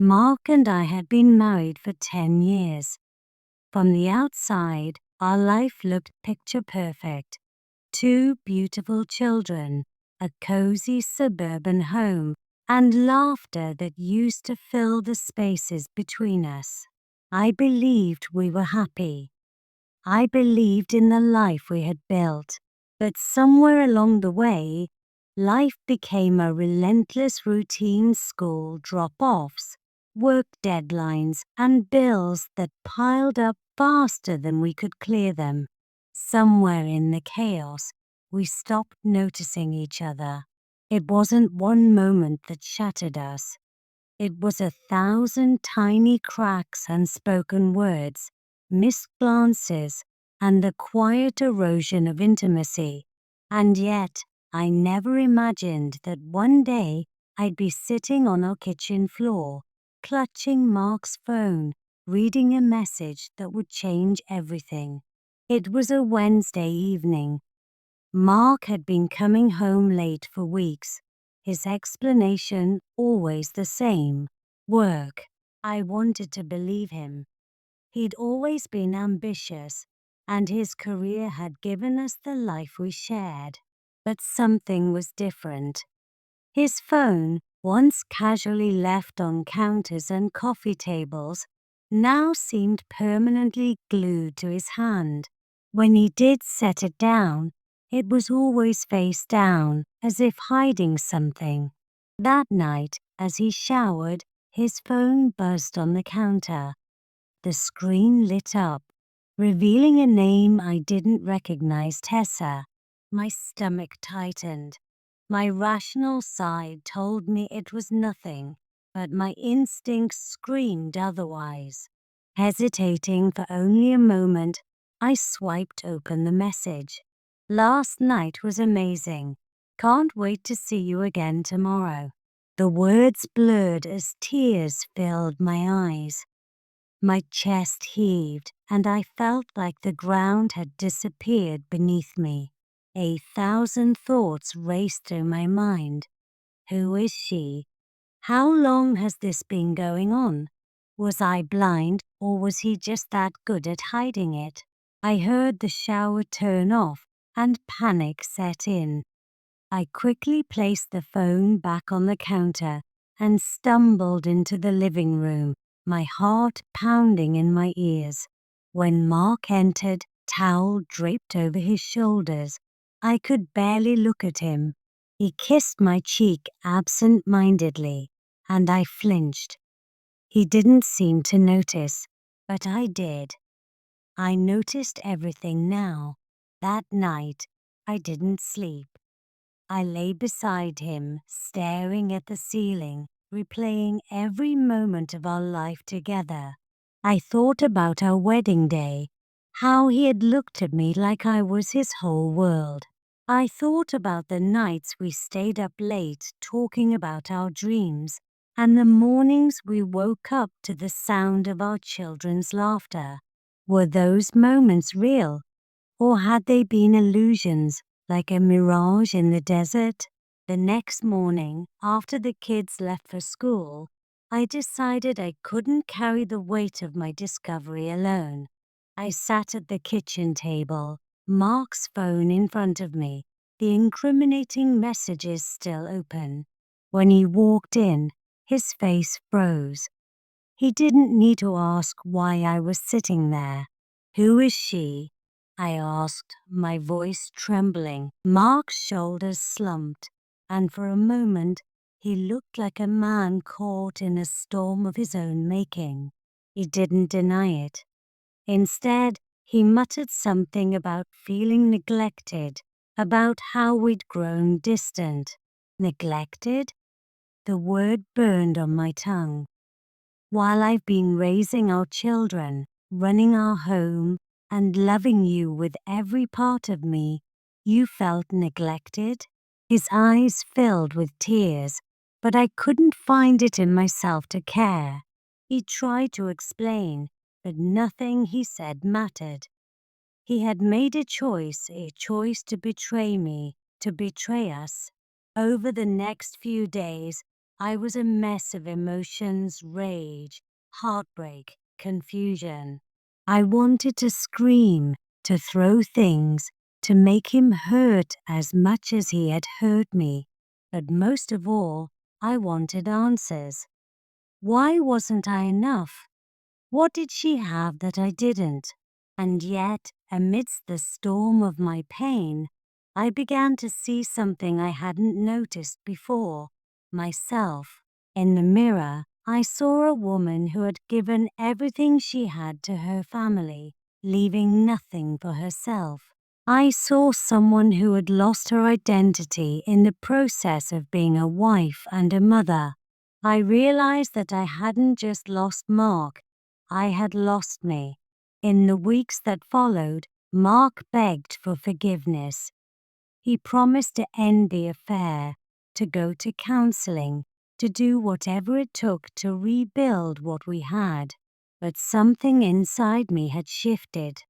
Mark and I had been married for 10 years. From the outside, our life looked picture perfect. 2 beautiful children, a cozy suburban home, and laughter that used to fill the spaces between us. I believed we were happy. I believed in the life we had built. But somewhere along the way, life became a relentless routine: school drop-offs, work deadlines, and bills that piled up faster than we could clear them. Somewhere in the chaos, we stopped noticing each other. It wasn't one moment that shattered us. It was 1,000 tiny cracks and spoken words, missed glances, and the quiet erosion of intimacy. And yet, I never imagined that one day I'd be sitting on our kitchen floor, clutching Mark's phone, reading a message that would change everything. It was a Wednesday evening. Mark had been coming home late for weeks. His explanation always the same: work. I wanted to believe him. He'd always been ambitious, and his career had given us the life we shared. But something was different. His phone, once casually left on counters and coffee tables, now seemed permanently glued to his hand. When he did set it down, it was always face down, as if hiding something. That night, as he showered, his phone buzzed on the counter. The screen lit up, revealing a name I didn't recognize: Tessa. My stomach tightened. My rational side told me it was nothing, but my instincts screamed otherwise. Hesitating for only a moment, I swiped open the message. "Last night was amazing. Can't wait to see you again tomorrow." The words blurred as tears filled my eyes. My chest heaved, and I felt like the ground had disappeared beneath me. 1,000 thoughts raced through my mind. Who is she? How long has this been going on? Was I blind, or was he just that good at hiding it? I heard the shower turn off, and panic set in. I quickly placed the phone back on the counter and stumbled into the living room, my heart pounding in my ears. When Mark entered, towel draped over his shoulders, I could barely look at him. He kissed my cheek absent-mindedly, and I flinched. He didn't seem to notice, but I did. I noticed everything now. That night, I didn't sleep. I lay beside him, staring at the ceiling, replaying every moment of our life together. I thought about our wedding day, how he had looked at me like I was his whole world. I thought about the nights we stayed up late talking about our dreams, and the mornings we woke up to the sound of our children's laughter. Were those moments real, or had they been illusions, like a mirage in the desert? The next morning, after the kids left for school, I decided I couldn't carry the weight of my discovery alone. I sat at the kitchen table, Mark's phone in front of me, the incriminating messages still open. When he walked in, his face froze. He didn't need to ask why I was sitting there. "Who is she?" I asked, my voice trembling. Mark's shoulders slumped, and for a moment he looked like a man caught in a storm of his own making. He didn't deny it. Instead, he muttered something about feeling neglected, about how we'd grown distant. Neglected? The word burned on my tongue. While I've been raising our children, running our home, and loving you with every part of me, you felt neglected? His eyes filled with tears, but I couldn't find it in myself to care. He tried to explain, but nothing he said mattered. He had made a choice to betray me, to betray us. Over the next few days, I was a mess of emotions, rage, heartbreak, confusion. I wanted to scream, to throw things, to make him hurt as much as he had hurt me. But most of all, I wanted answers. Why wasn't I enough? What did she have that I didn't? And yet, amidst the storm of my pain, I began to see something I hadn't noticed before, myself. In the mirror, I saw a woman who had given everything she had to her family, leaving nothing for herself. I saw someone who had lost her identity in the process of being a wife and a mother. I realized that I hadn't just lost Mark, I had lost me. In the weeks that followed, Mark begged for forgiveness. He promised to end the affair, to go to counseling, to do whatever it took to rebuild what we had. But something inside me had shifted.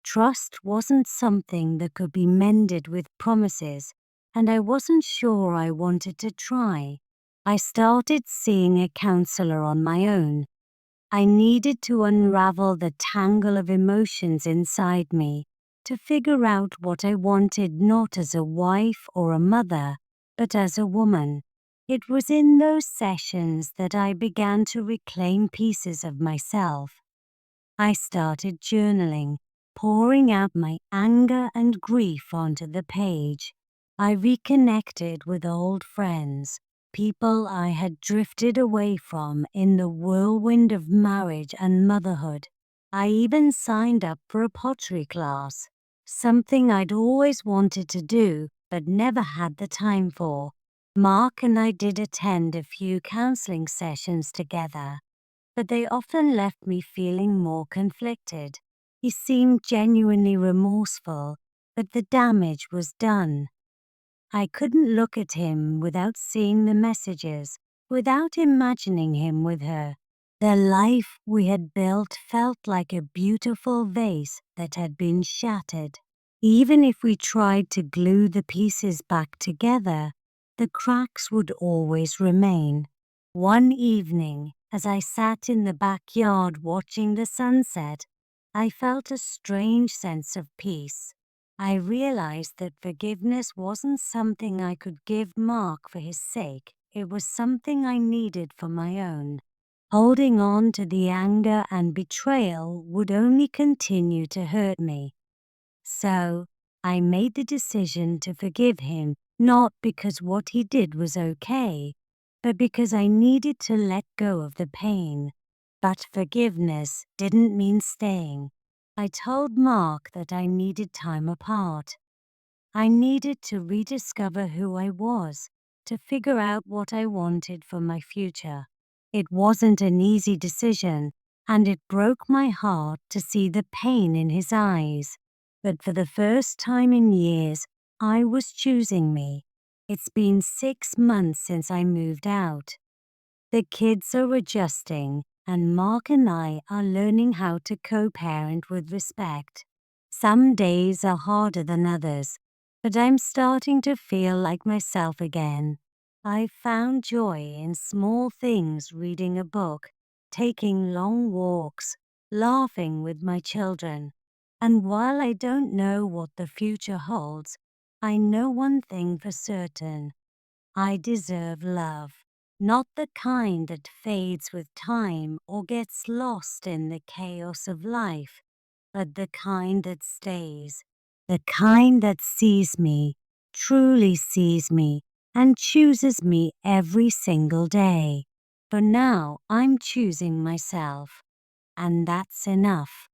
Trust wasn't something that could be mended with promises, and I wasn't sure I wanted to try. I started seeing a counselor on my own. I needed to unravel the tangle of emotions inside me, to figure out what I wanted not as a wife or a mother, but as a woman. It was in those sessions that I began to reclaim pieces of myself. I started journaling, pouring out my anger and grief onto the page. I reconnected with old friends, people I had drifted away from in the whirlwind of marriage and motherhood. I even signed up for a pottery class, something I'd always wanted to do but never had the time for. Mark and I did attend a few counseling sessions together, but they often left me feeling more conflicted. He seemed genuinely remorseful, but the damage was done. I couldn't look at him without seeing the messages, without imagining him with her. The life we had built felt like a beautiful vase that had been shattered. Even if we tried to glue the pieces back together, the cracks would always remain. One evening, as I sat in the backyard watching the sunset, I felt a strange sense of peace. I realized that forgiveness wasn't something I could give Mark for his sake. It was something I needed for my own. Holding on to the anger and betrayal would only continue to hurt me. So, I made the decision to forgive him, not because what he did was okay, but because I needed to let go of the pain. But forgiveness didn't mean staying. I told Mark that I needed time apart. I needed to rediscover who I was, to figure out what I wanted for my future. It wasn't an easy decision, and it broke my heart to see the pain in his eyes. But for the first time in years, I was choosing me. It's been 6 months since I moved out. The kids are adjusting, and Mark and I are learning how to co-parent with respect. Some days are harder than others, but I'm starting to feel like myself again. I've found joy in small things, reading a book, taking long walks, laughing with my children. And while I don't know what the future holds, I know one thing for certain. I deserve love. Not the kind that fades with time or gets lost in the chaos of life, but the kind that stays. The kind that sees me, truly sees me, and chooses me every single day. For now, I'm choosing myself, and that's enough.